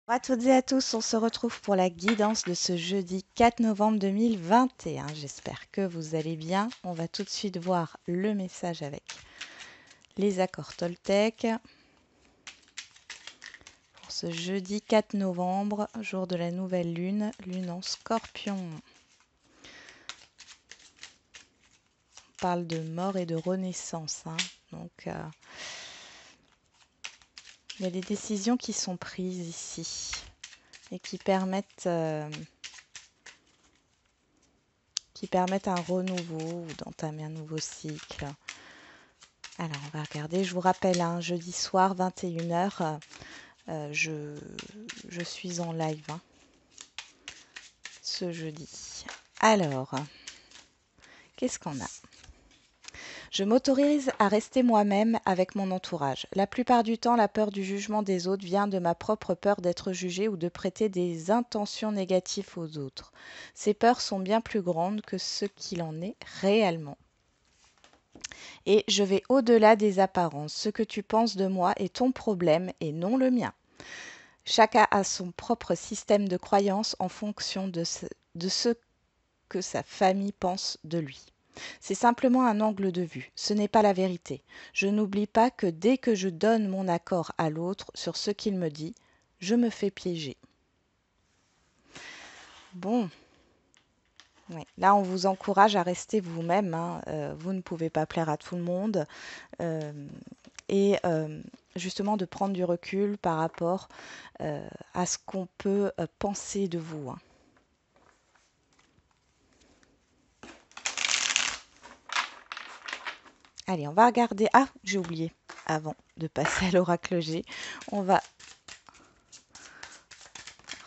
Bonjour à toutes et à tous, on se retrouve pour la guidance de ce jeudi 4 novembre 2021. J'espère que vous allez bien. On va tout de suite voir le message avec les accords Toltec pour ce jeudi 4 novembre, jour de la nouvelle lune, lune en Scorpion. On parle de mort et de renaissance, hein. Donc, il y a des décisions qui sont prises ici et qui permettent un renouveau ou d'entamer un nouveau cycle. Alors, on va regarder. Je vous rappelle, hein, jeudi soir, 21h, je suis en live, hein, ce jeudi. Alors, qu'est-ce qu'on a? Je m'autorise à rester moi-même avec mon entourage. La plupart du temps, la peur du jugement des autres vient de ma propre peur d'être jugée ou de prêter des intentions négatives aux autres. Ces peurs sont bien plus grandes que ce qu'il en est réellement. Et je vais au-delà des apparences. Ce que tu penses de moi est ton problème et non le mien. Chacun a son propre système de croyance en fonction de ce que sa famille pense de lui. C'est simplement un angle de vue, ce n'est pas la vérité. Je n'oublie pas que dès que je donne mon accord à l'autre sur ce qu'il me dit, je me fais piéger. Bon, oui. Là on vous encourage à rester vous-même, hein. Vous ne pouvez pas plaire à tout le monde. Euh, et justement de prendre du recul par rapport à ce qu'on peut penser de vous, hein. Allez, on va regarder. Ah, j'ai oublié, avant de passer à l'oracle G, on va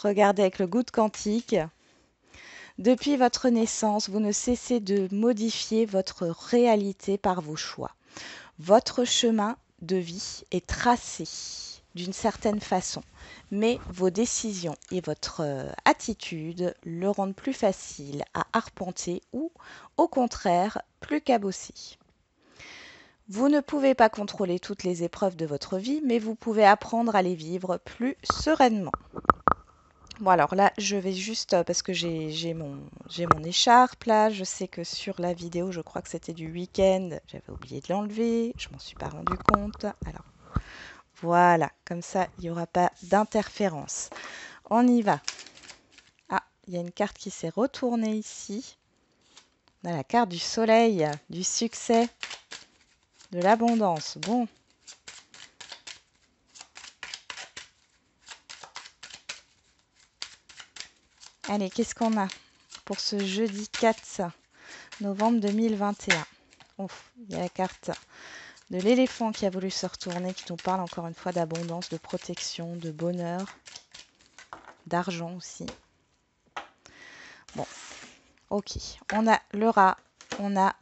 regarder avec le goutte quantique. Depuis votre naissance, vous ne cessez de modifier votre réalité par vos choix. Votre chemin de vie est tracé d'une certaine façon, mais vos décisions et votre attitude le rendent plus facile à arpenter ou, au contraire, plus cabossé. Vous ne pouvez pas contrôler toutes les épreuves de votre vie, mais vous pouvez apprendre à les vivre plus sereinement. Bon alors là, je vais juste, parce que j'ai mon écharpe là, je sais que sur la vidéo, je crois que c'était du week-end, j'avais oublié de l'enlever, je m'en suis pas rendu compte. Alors voilà, comme ça, il n'y aura pas d'interférence. On y va. Ah, il y a une carte qui s'est retournée ici. On a la carte du soleil, du succès, de l'abondance. Bon. Allez, qu'est-ce qu'on a pour ce jeudi 4 novembre 2021? Ouf, il y a la carte de l'éléphant qui a voulu se retourner, qui nous parle encore une fois d'abondance, de protection, de bonheur, d'argent aussi. Bon, ok. On a le rat, on a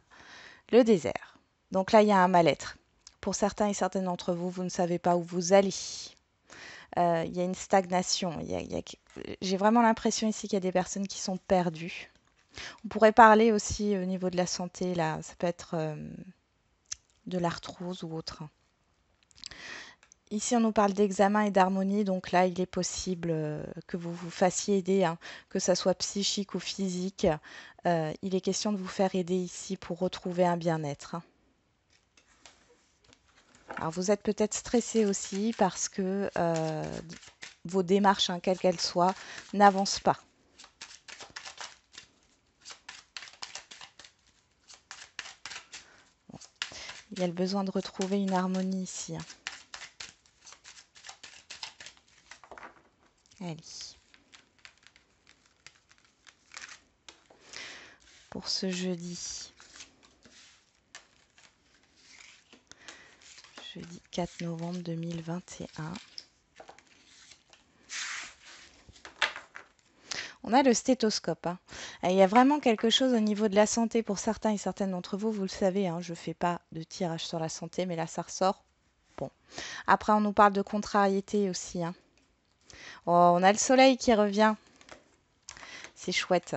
le désert. Donc là, il y a un mal-être. Pour certains et certaines d'entre vous, vous ne savez pas où vous allez. Il y a une stagnation. J'ai vraiment l'impression ici qu'il y a des personnes qui sont perdues. On pourrait parler aussi au niveau de la santé, là, ça peut être de l'arthrose ou autre. Ici, on nous parle d'examen et d'harmonie, donc là, il est possible que vous vous fassiez aider, hein, que ça soit psychique ou physique. Il est question de vous faire aider ici pour retrouver un bien-être, hein. Alors, vous êtes peut-être stressé aussi parce que vos démarches, hein, quelles qu'elles soient, n'avancent pas. Bon. Il y a le besoin de retrouver une harmonie ici, hein. Allez. Pour ce jeudi 4 novembre 2021. On a le stéthoscope, hein. Il y a vraiment quelque chose au niveau de la santé pour certains et certaines d'entre vous. Vous le savez, hein, je ne fais pas de tirage sur la santé, mais là, ça ressort. Bon. Après, on nous parle de contrariété aussi, hein. Oh, on a le soleil qui revient. C'est chouette.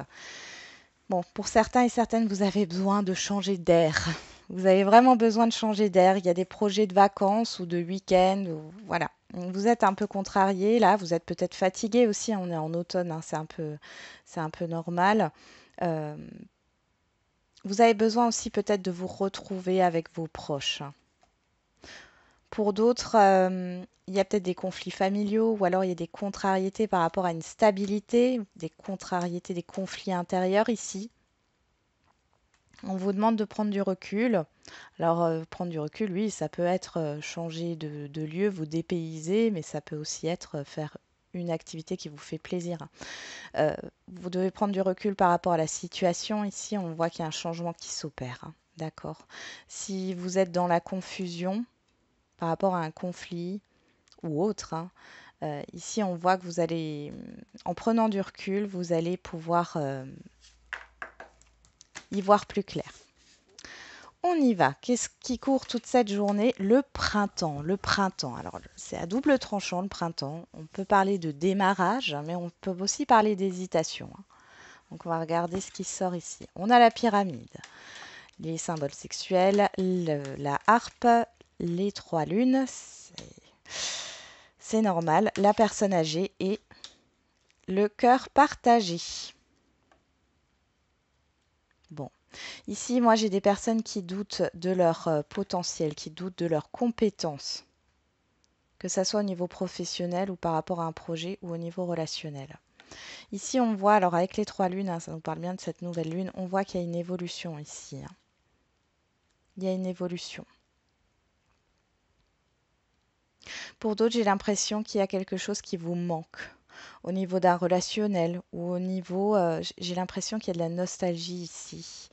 Bon, pour certains et certaines, vous avez besoin de changer d'air. Vous avez vraiment besoin de changer d'air. Il y a des projets de vacances ou de week-end. Voilà. Vous êtes un peu contrarié là, vous êtes peut-être fatigué aussi, hein, on est en automne, hein, c'est un peu normal. Euh, Vous avez besoin aussi peut-être de vous retrouver avec vos proches. Pour d'autres, il y a peut-être des conflits familiaux ou alors il y a des contrariétés par rapport à une stabilité, des contrariétés, des conflits intérieurs ici. On vous demande de prendre du recul. Alors, prendre du recul, oui, ça peut être changer de lieu, vous dépayser, mais ça peut aussi être faire une activité qui vous fait plaisir. Euh, Vous devez prendre du recul par rapport à la situation. Ici, on voit qu'il y a un changement qui s'opère, hein. D'accord. Si vous êtes dans la confusion par rapport à un conflit ou autre, hein, ici, on voit que vous allez, en prenant du recul, vous allez pouvoir y voir plus clair. On y va. Qu'est-ce qui court toute cette journée? Le printemps. Le printemps. Alors, c'est à double tranchant, le printemps. On peut parler de démarrage, mais on peut aussi parler d'hésitation, hein. Donc, on va regarder ce qui sort ici. On a la pyramide, les symboles sexuels, la harpe, les trois lunes. C'est normal. La personne âgée et le cœur partagé. Bon. Ici, moi, j'ai des personnes qui doutent de leur potentiel, qui doutent de leurs compétences, que ça soit au niveau professionnel ou par rapport à un projet ou au niveau relationnel. Ici, on voit, alors avec les trois lunes, hein, ça nous parle bien de cette nouvelle lune, on voit qu'il y a une évolution ici, hein. Il y a une évolution. Pour d'autres, j'ai l'impression qu'il y a quelque chose qui vous manque au niveau d'un relationnel ou au niveau, j'ai l'impression qu'il y a de la nostalgie ici.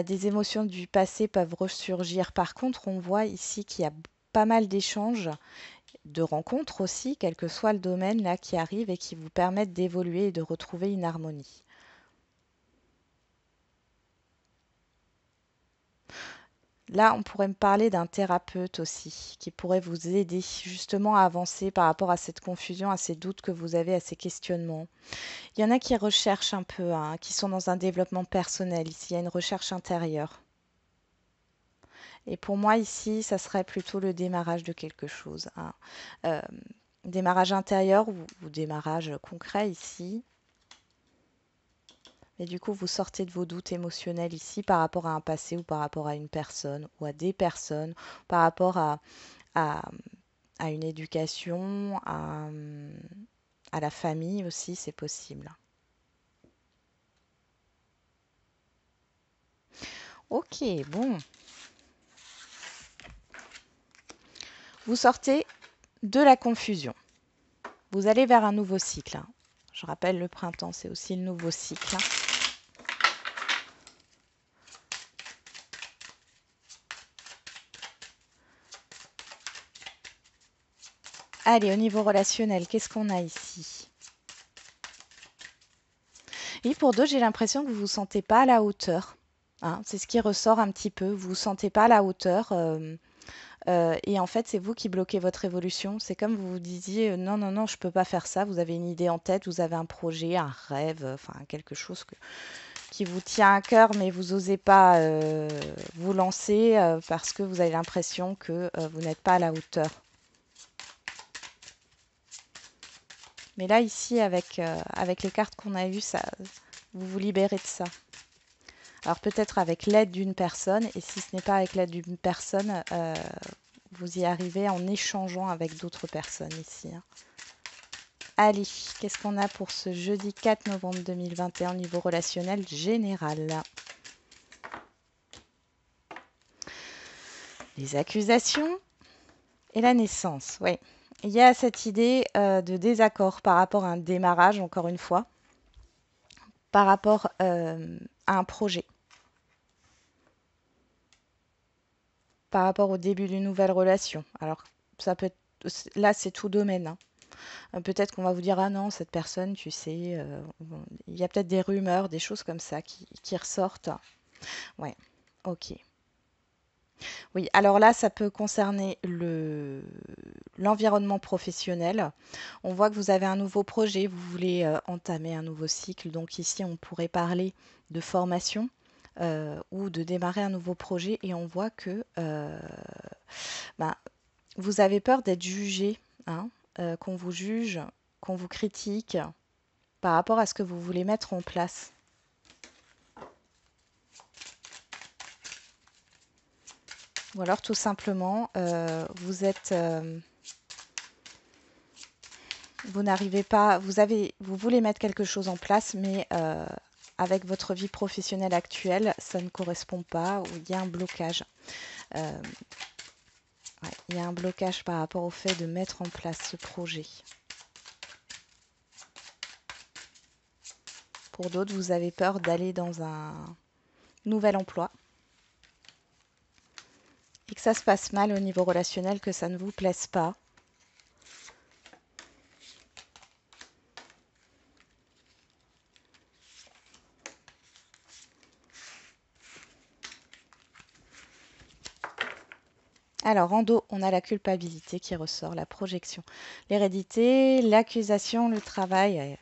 Des émotions du passé peuvent ressurgir. Par contre, on voit ici qu'il y a pas mal d'échanges, de rencontres aussi, quel que soit le domaine là qui arrive et qui vous permettent d'évoluer et de retrouver une harmonie. Là, on pourrait me parler d'un thérapeute aussi, qui pourrait vous aider justement à avancer par rapport à cette confusion, à ces doutes que vous avez, à ces questionnements. Il y en a qui recherchent un peu, hein, qui sont dans un développement personnel. Ici, il y a une recherche intérieure. Et pour moi, ici, ça serait plutôt le démarrage de quelque chose, hein. Euh, Démarrage intérieur ou démarrage concret ici. Et du coup, vous sortez de vos doutes émotionnels ici par rapport à un passé ou par rapport à une personne ou à des personnes, par rapport à, à une éducation, à la famille aussi, c'est possible. Ok, bon. Vous sortez de la confusion. Vous allez vers un nouveau cycle, hein. Je rappelle, le printemps, c'est aussi le nouveau cycle, hein. Allez, au niveau relationnel, qu'est-ce qu'on a ici? Et pour d'autres, j'ai l'impression que vous ne vous sentez pas à la hauteur, hein. C'est ce qui ressort un petit peu. Vous ne vous sentez pas à la hauteur. Et en fait, c'est vous qui bloquez votre évolution. C'est comme vous vous disiez, non, non, non, je ne peux pas faire ça. Vous avez une idée en tête, vous avez un projet, un rêve, enfin quelque chose qui vous tient à cœur, mais vous n'osez pas vous lancer parce que vous avez l'impression que vous n'êtes pas à la hauteur. Mais là, ici, avec les cartes qu'on a eues, ça, vous vous libérez de ça. Alors peut-être avec l'aide d'une personne, et si ce n'est pas avec l'aide d'une personne, vous y arrivez en échangeant avec d'autres personnes ici, hein. Allez, qu'est-ce qu'on a pour ce jeudi 4 novembre 2021 au niveau relationnel général? Les accusations et la naissance, oui. Il y a cette idée de désaccord par rapport à un démarrage, encore une fois, par rapport à un projet, par rapport au début d'une nouvelle relation. Alors, ça peut être, là, c'est tout domaine, hein. Peut-être qu'on va vous dire, ah non, cette personne, tu sais, il y a peut-être des rumeurs, des choses comme ça qui ressortent. Ouais, ok. Oui, alors là, ça peut concerner l'environnement professionnel. On voit que vous avez un nouveau projet, vous voulez entamer un nouveau cycle. Donc ici, on pourrait parler de formation ou de démarrer un nouveau projet. Et on voit que ben, vous avez peur d'être jugé, hein. qu'on vous juge, qu'on vous critique par rapport à ce que vous voulez mettre en place. Ou alors tout simplement, vous n'arrivez pas, vous voulez mettre quelque chose en place, mais avec votre vie professionnelle actuelle, ça ne correspond pas, ou il y a un blocage. Ouais, il y a un blocage par rapport au fait de mettre en place ce projet. Pour d'autres, vous avez peur d'aller dans un nouvel emploi et que ça se passe mal au niveau relationnel, que ça ne vous plaise pas. Alors, en dos, on a la culpabilité qui ressort, la projection, l'hérédité, l'accusation, le travail.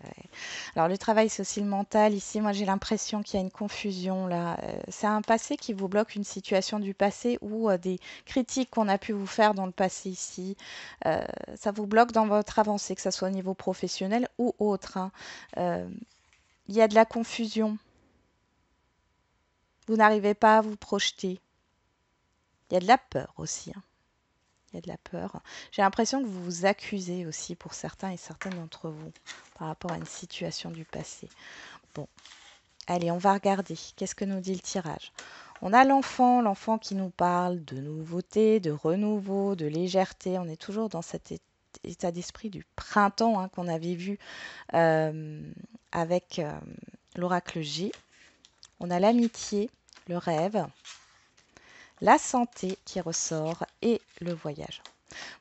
Alors, le travail, c'est aussi le mental. Ici, moi, j'ai l'impression qu'il y a une confusion là. C'est un passé qui vous bloque, une situation du passé ou des critiques qu'on a pu vous faire dans le passé ici. Ça vous bloque dans votre avancée, que ce soit au niveau professionnel ou autre, hein. Il y a de la confusion. Vous n'arrivez pas à vous projeter. Il y a de la peur aussi, hein. Il y a de la peur. J'ai l'impression que vous vous accusez aussi pour certains et certaines d'entre vous par rapport à une situation du passé. Bon, allez, on va regarder. Qu'est-ce que nous dit le tirage? On a l'enfant, l'enfant qui nous parle de nouveauté, de renouveau, de légèreté. On est toujours dans cet état d'esprit du printemps, hein, qu'on avait vu avec l'oracle G. On a l'amitié, le rêve, la santé qui ressort et le voyage.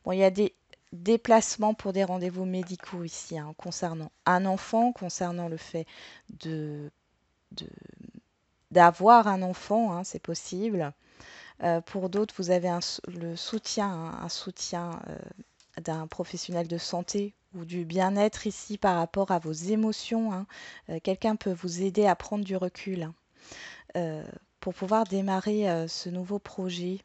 Bon, il y a des déplacements pour des rendez-vous médicaux ici, hein, concernant un enfant, concernant le fait de, d'avoir un enfant, hein, c'est possible. Pour d'autres, vous avez le soutien, hein, un soutien d'un professionnel de santé ou du bien-être ici par rapport à vos émotions, hein. Quelqu'un peut vous aider à prendre du recul, hein, pour pouvoir démarrer ce nouveau projet.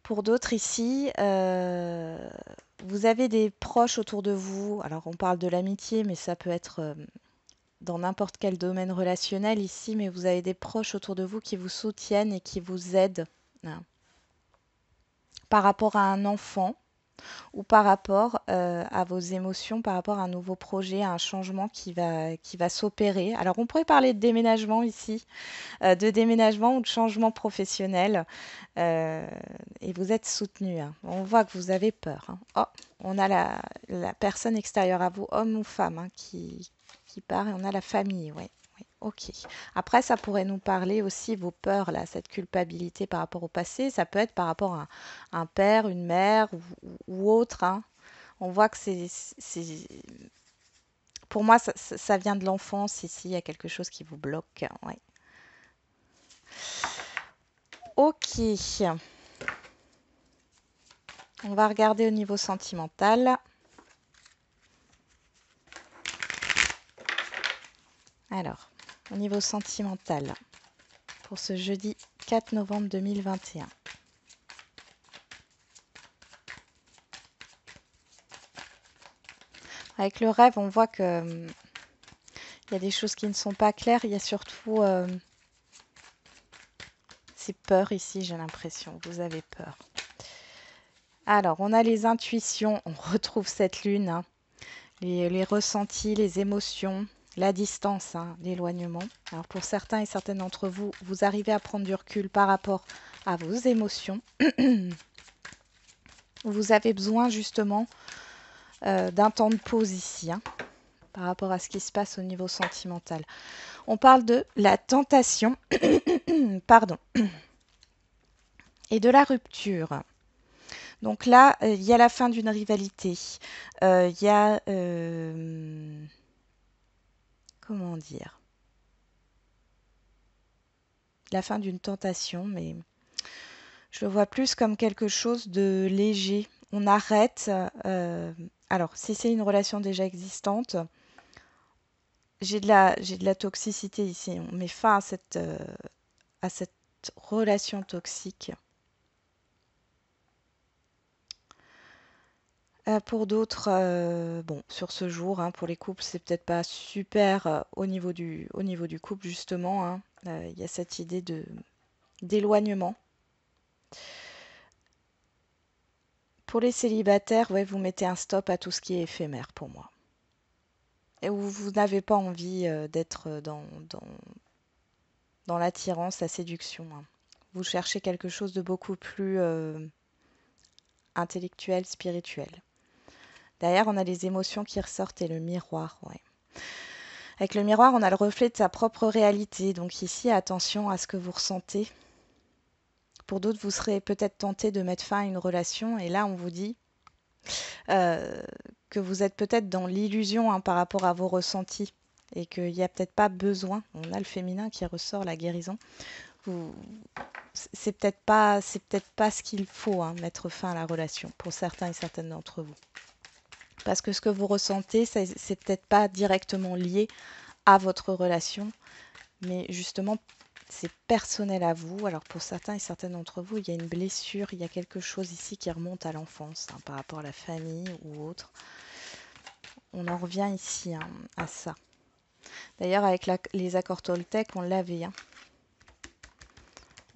Pour d'autres ici, vous avez des proches autour de vous. Alors on parle de l'amitié, mais ça peut être dans n'importe quel domaine relationnel ici, mais vous avez des proches autour de vous qui vous soutiennent et qui vous aident, hein, par rapport à un enfant ou par rapport à vos émotions, par rapport à un nouveau projet, à un changement qui va s'opérer. Alors on pourrait parler de déménagement ici, de déménagement ou de changement professionnel, et vous êtes soutenu, hein. On voit que vous avez peur, hein. Oh, on a la personne extérieure à vous, homme ou femme, hein, qui part, et on a la famille, oui. Oui, ok. Après, ça pourrait nous parler aussi, vos peurs, là, cette culpabilité par rapport au passé. Ça peut être par rapport à un père, une mère ou autre, hein. On voit que pour moi, ça vient de l'enfance ici. Il y a quelque chose qui vous bloque. Ouais. Ok. On va regarder au niveau sentimental. Alors, au niveau sentimental, pour ce jeudi 4 novembre 2021. Avec le rêve, on voit que il y a des choses qui ne sont pas claires. Il y a surtout ces peurs ici, j'ai l'impression. Vous avez peur. Alors, on a les intuitions. On retrouve cette lune, hein, les ressentis, les émotions, la distance, hein, l'éloignement. Alors, pour certains et certaines d'entre vous, vous arrivez à prendre du recul par rapport à vos émotions. Vous avez besoin justement d'un temps de pause ici, hein, par rapport à ce qui se passe au niveau sentimental. On parle de la tentation, pardon, et de la rupture. Donc là, il y a la fin d'une rivalité. Il y a, comment dire, la fin d'une tentation, mais je le vois plus comme quelque chose de léger. On arrête. Alors, si c'est une relation déjà existante, j'ai de la toxicité ici. On met fin à cette relation toxique. Pour d'autres, bon, sur ce jour, hein, pour les couples, c'est peut-être pas super au niveau du couple, justement. Hein. Il y a cette idée d'éloignement. Pour les célibataires, ouais, vous mettez un stop à tout ce qui est éphémère pour moi. Et où vous n'avez pas envie d'être dans l'attirance, la séduction. Hein. Vous cherchez quelque chose de beaucoup plus intellectuel, spirituel. Derrière, on a les émotions qui ressortent et le miroir. Ouais. Avec le miroir, on a le reflet de sa propre réalité. Donc ici, attention à ce que vous ressentez. Pour d'autres, vous serez peut-être tenté de mettre fin à une relation. Et là, on vous dit euh, que vous êtes peut-être dans l'illusion par rapport à vos ressentis. Et qu'il n'y a peut-être pas besoin. On a le féminin qui ressort, la guérison. C'est peut-être pas ce qu'il faut, mettre fin à la relation pour certains et certaines d'entre vous. Parce que ce que vous ressentez, c'est peut-être pas directement lié à votre relation, mais justement, c'est personnel à vous. Alors pour certains et certaines d'entre vous, il y a une blessure, il y a quelque chose ici qui remonte à l'enfance, par rapport à la famille ou autre. On en revient ici à ça. D'ailleurs, avec les accords Toltec, on l'avait.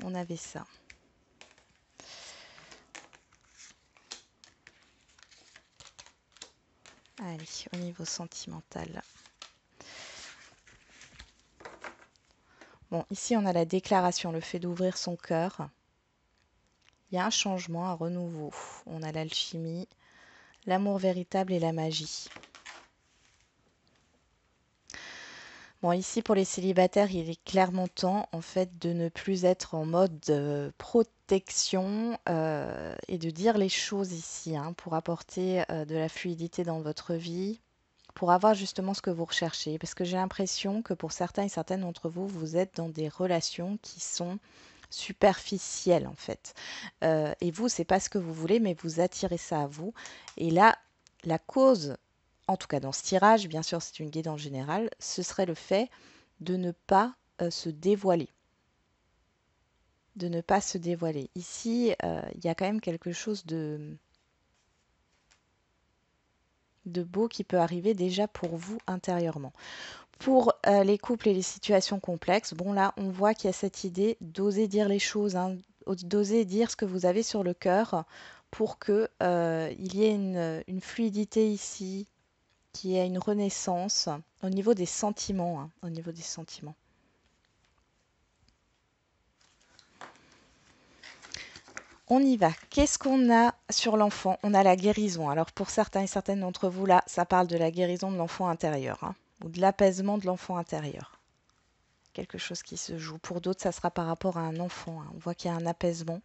On avait ça. Allez, au niveau sentimental. Bon, ici, on a la déclaration, le fait d'ouvrir son cœur. Il y a un changement, un renouveau. On a l'alchimie, l'amour véritable et la magie. Bon, ici, pour les célibataires, il est clairement temps, en fait, de ne plus être en mode protection et de dire les choses ici, pour apporter de la fluidité dans votre vie, pour avoir justement ce que vous recherchez. Parce que j'ai l'impression que pour certains et certaines d'entre vous, vous êtes dans des relations qui sont superficielles, en fait. Et vous, c'est pas ce que vous voulez, mais vous attirez ça à vous. Et là, la cause, en tout cas dans ce tirage, bien sûr c'est une guidance générale, ce serait le fait de ne pas se dévoiler. De ne pas se dévoiler. Ici, il y a quand même quelque chose de beau qui peut arriver déjà pour vous intérieurement. Pour les couples et les situations complexes, bon là, on voit qu'il y a cette idée d'oser dire les choses, d'oser dire ce que vous avez sur le cœur pour que il y ait une fluidité ici, qu'il y ait une renaissance au niveau des sentiments, au niveau des sentiments. On y va. Qu'est-ce qu'on a sur l'enfant? On a la guérison. Alors pour certains et certaines d'entre vous, là, ça parle de la guérison de l'enfant intérieur, ou de l'apaisement de l'enfant intérieur. Quelque chose qui se joue. Pour d'autres, ça sera par rapport à un enfant. On voit qu'il y a un apaisement.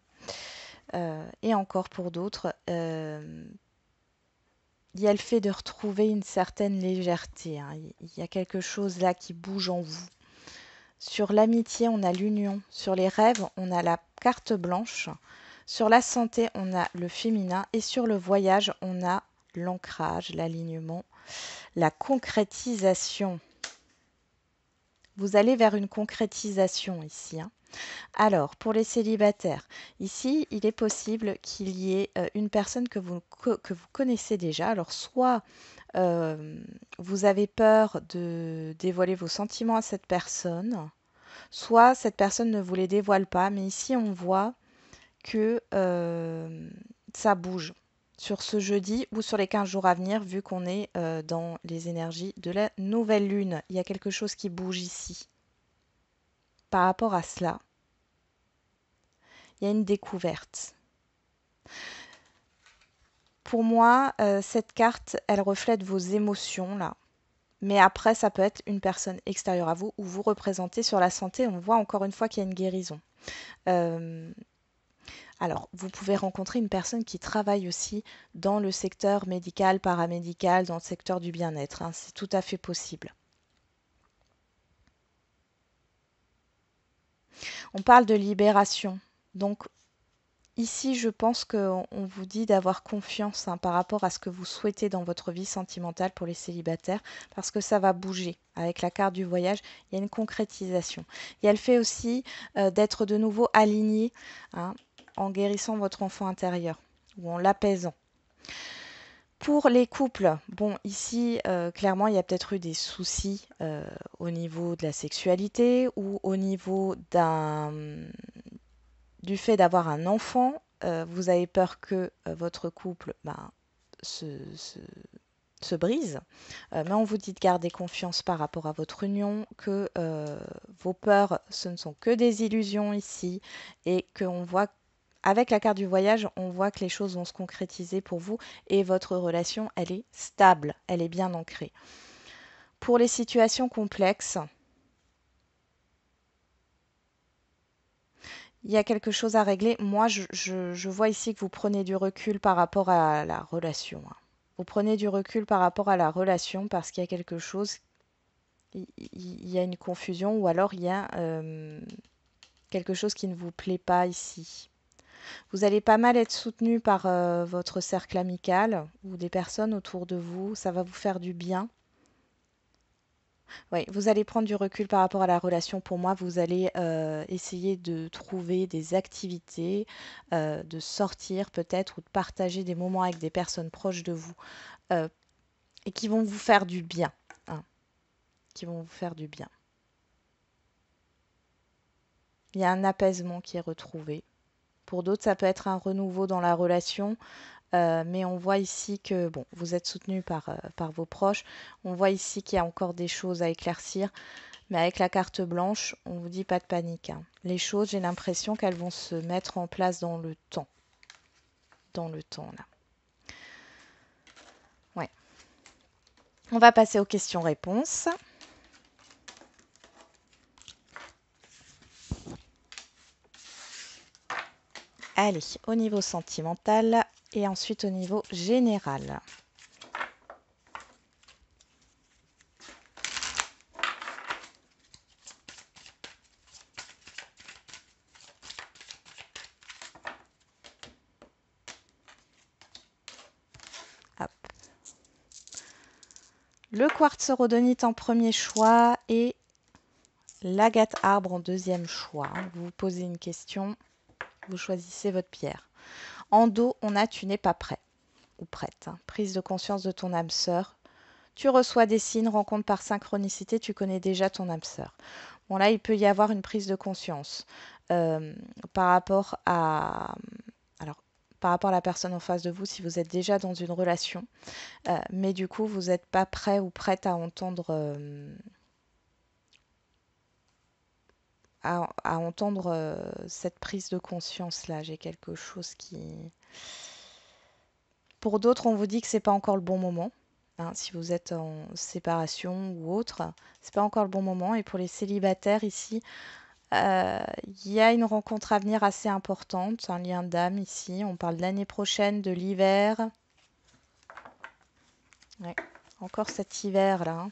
Et encore pour d'autres, il y a le fait de retrouver une certaine légèreté. Il y a quelque chose là qui bouge en vous. Sur l'amitié, on a l'union. Sur les rêves, on a la carte blanche. Sur la santé, on a le féminin. Et sur le voyage, on a l'ancrage, l'alignement, la concrétisation. Vous allez vers une concrétisation ici. Alors, pour les célibataires, ici, il est possible qu'il y ait une personne que vous connaissez déjà. Alors, soit vous avez peur de dévoiler vos sentiments à cette personne, soit cette personne ne vous les dévoile pas, mais ici, on voit que ça bouge sur ce jeudi ou sur les 15 jours à venir, vu qu'on est dans les énergies de la nouvelle lune. Il y a quelque chose qui bouge ici. Par rapport à cela, il y a une découverte. Pour moi, cette carte, elle reflète vos émotions là. Mais après, ça peut être une personne extérieure à vous ou vous représentez sur la santé. On voit encore une fois qu'il y a une guérison. Alors, vous pouvez rencontrer une personne qui travaille aussi dans le secteur médical, paramédical, dans le secteur du bien-être. C'est tout à fait possible. On parle de libération. Donc, ici, je pense qu'on vous dit d'avoir confiance par rapport à ce que vous souhaitez dans votre vie sentimentale pour les célibataires, parce que ça va bouger. Avec la carte du voyage, il y a une concrétisation. Et elle fait aussi d'être de nouveau aligné, hein, en guérissant votre enfant intérieur ou en l'apaisant. Pour les couples, bon, ici, clairement, il y a peut-être eu des soucis au niveau de la sexualité ou au niveau du fait d'avoir un enfant. Vous avez peur que votre couple se, se- se brise, mais on vous dit de garder confiance par rapport à votre union, que vos peurs, ce ne sont que des illusions ici, et qu'on voit avec la carte du voyage, on voit que les choses vont se concrétiser pour vous et votre relation, elle est stable, elle est bien ancrée. Pour les situations complexes, il y a quelque chose à régler. Moi, je vois ici que vous prenez du recul par rapport à la relation, hein. Vous prenez du recul par rapport à la relation parce qu'il y a quelque chose, il y a une confusion ou alors il y a quelque chose qui ne vous plaît pas ici. Vous allez pas mal être soutenu par votre cercle amical ou des personnes autour de vous. Ça va vous faire du bien. Oui, vous allez prendre du recul par rapport à la relation. Pour moi, vous allez essayer de trouver des activités, de sortir peut-être ou de partager des moments avec des personnes proches de vous euh, et qui vont vous faire du bien, hein, qui vont vous faire du bien. Il y a un apaisement qui est retrouvé. Pour d'autres, ça peut être un renouveau dans la relation. Mais on voit ici que bon, vous êtes soutenu par vos proches. On voit ici qu'il y a encore des choses à éclaircir. Mais avec la carte blanche, on vous dit pas de panique, hein. Les choses, j'ai l'impression qu'elles vont se mettre en place dans le temps. Dans le temps, là. Ouais. On va passer aux questions-réponses. Allez, au niveau sentimental et ensuite au niveau général. Hop. Le quartz rhodonite en premier choix et l'agate arbre en deuxième choix. Vous vous posez une question, vous choisissez votre pierre. En dos, on a tu n'es pas prêt ou prête, hein. Prise de conscience de ton âme sœur. Tu reçois des signes, rencontre par synchronicité, tu connais déjà ton âme sœur. Bon là, il peut y avoir une prise de conscience euh, par rapport à, alors, par rapport à la personne en face de vous si vous êtes déjà dans une relation, mais du coup, vous n'êtes pas prêt ou prête à entendre cette prise de conscience-là. J'ai quelque chose qui... Pour d'autres, on vous dit que c'est pas encore le bon moment, hein, si vous êtes en séparation ou autre, c'est pas encore le bon moment. Et pour les célibataires ici, il y a une rencontre à venir assez importante, un lien d'âme ici. On parle de l'année prochaine, de l'hiver. Ouais, encore cet hiver-là, hein,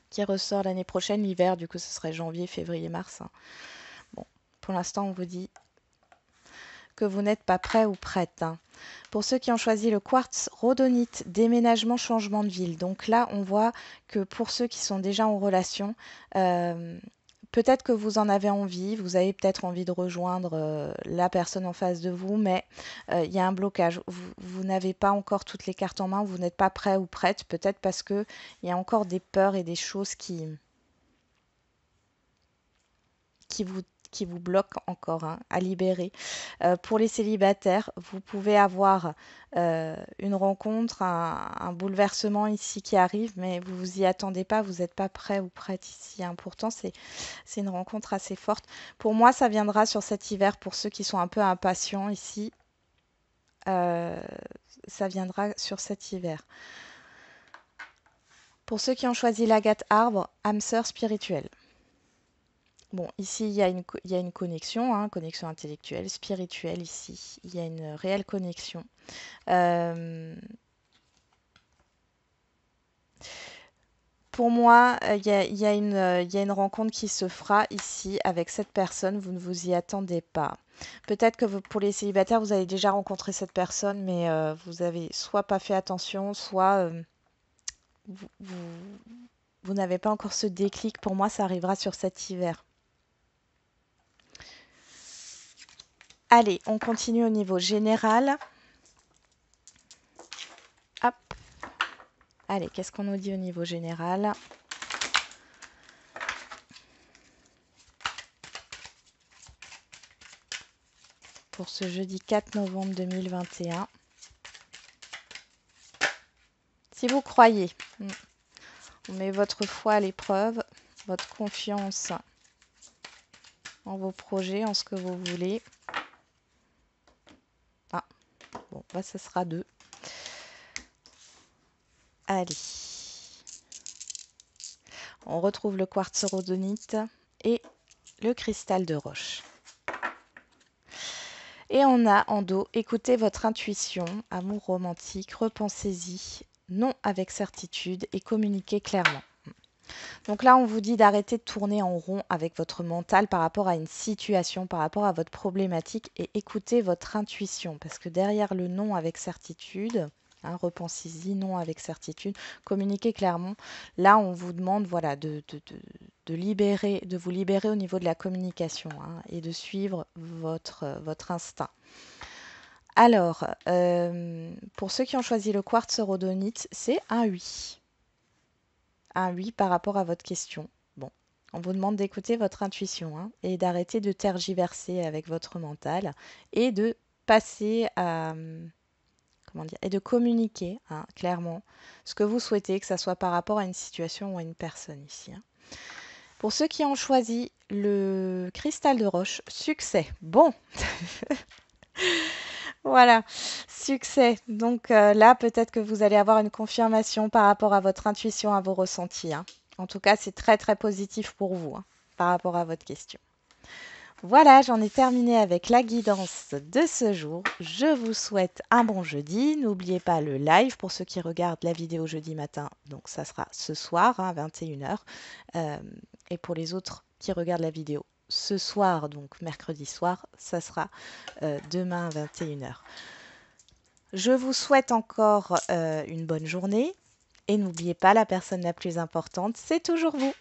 qui ressort l'année prochaine. L'hiver, du coup, ce serait janvier, février, mars, hein. Bon, pour l'instant, on vous dit que vous n'êtes pas prêt ou prête, hein. Pour ceux qui ont choisi le quartz rhodonite, déménagement, changement de ville. Donc là, on voit que pour ceux qui sont déjà en relation, euh, peut-être que vous en avez envie, vous avez peut-être envie de rejoindre la personne en face de vous, mais il y a un blocage. Vous n'avez pas encore toutes les cartes en main, vous n'êtes pas prêt ou prête, peut-être parce qu'il y a encore des peurs et des choses qui vous qui vous bloque encore, hein, à libérer. Pour les célibataires, vous pouvez avoir une rencontre, un bouleversement ici qui arrive, mais vous vous y attendez pas, vous n'êtes pas prêt ou prête ici, hein. Pourtant, c'est une rencontre assez forte. Pour moi, ça viendra sur cet hiver. Pour ceux qui sont un peu impatients ici, euh, ça viendra sur cet hiver. Pour ceux qui ont choisi l'agate arbre, âme sœur spirituelle. Bon, ici, il y a une connexion, hein, connexion intellectuelle, spirituelle ici. Il y a une réelle connexion. Euh, pour moi, il y a une rencontre qui se fera ici avec cette personne. Vous ne vous y attendez pas. Peut-être que pour les célibataires, vous avez déjà rencontré cette personne, mais vous avez soit pas fait attention, soit vous, vous n'avez pas encore ce déclic. Pour moi, ça arrivera sur cet hiver. Allez, on continue au niveau général. Hop. Allez, qu'est-ce qu'on nous dit au niveau général? Pour ce jeudi 4 novembre 2021. Si vous croyez, on met votre foi à l'épreuve, votre confiance en vos projets, en ce que vous voulez. Ah, bon, bah, ça sera 2. Allez. On retrouve le quartz rhodonite et le cristal de roche. Et on a en dos, écoutez votre intuition, amour romantique, repensez-y, non avec certitude et communiquez clairement. Donc là, on vous dit d'arrêter de tourner en rond avec votre mental par rapport à une situation, par rapport à votre problématique et écoutez votre intuition. Parce que derrière le non avec certitude, repensez-y, non avec certitude, communiquez clairement. Là, on vous demande voilà, de vous libérer au niveau de la communication et de suivre votre instinct. Alors, pour ceux qui ont choisi le quartz rhodonite, c'est un oui. Un oui par rapport à votre question. Bon, on vous demande d'écouter votre intuition et d'arrêter de tergiverser avec votre mental et de passer à comment dire et de communiquer clairement ce que vous souhaitez, que ce soit par rapport à une situation ou à une personne ici. Pour ceux qui ont choisi le cristal de roche, succès. Bon. Voilà, succès. Donc là, peut-être que vous allez avoir une confirmation par rapport à votre intuition, à vos ressentis. En tout cas, c'est très très positif pour vous par rapport à votre question. Voilà, j'en ai terminé avec la guidance de ce jour. Je vous souhaite un bon jeudi. N'oubliez pas le live pour ceux qui regardent la vidéo jeudi matin. Donc ça sera ce soir à 21h. Et pour les autres qui regardent la vidéo ce soir, donc mercredi soir, ça sera demain à 21h. Je vous souhaite encore une bonne journée et n'oubliez pas, la personne la plus importante, c'est toujours vous.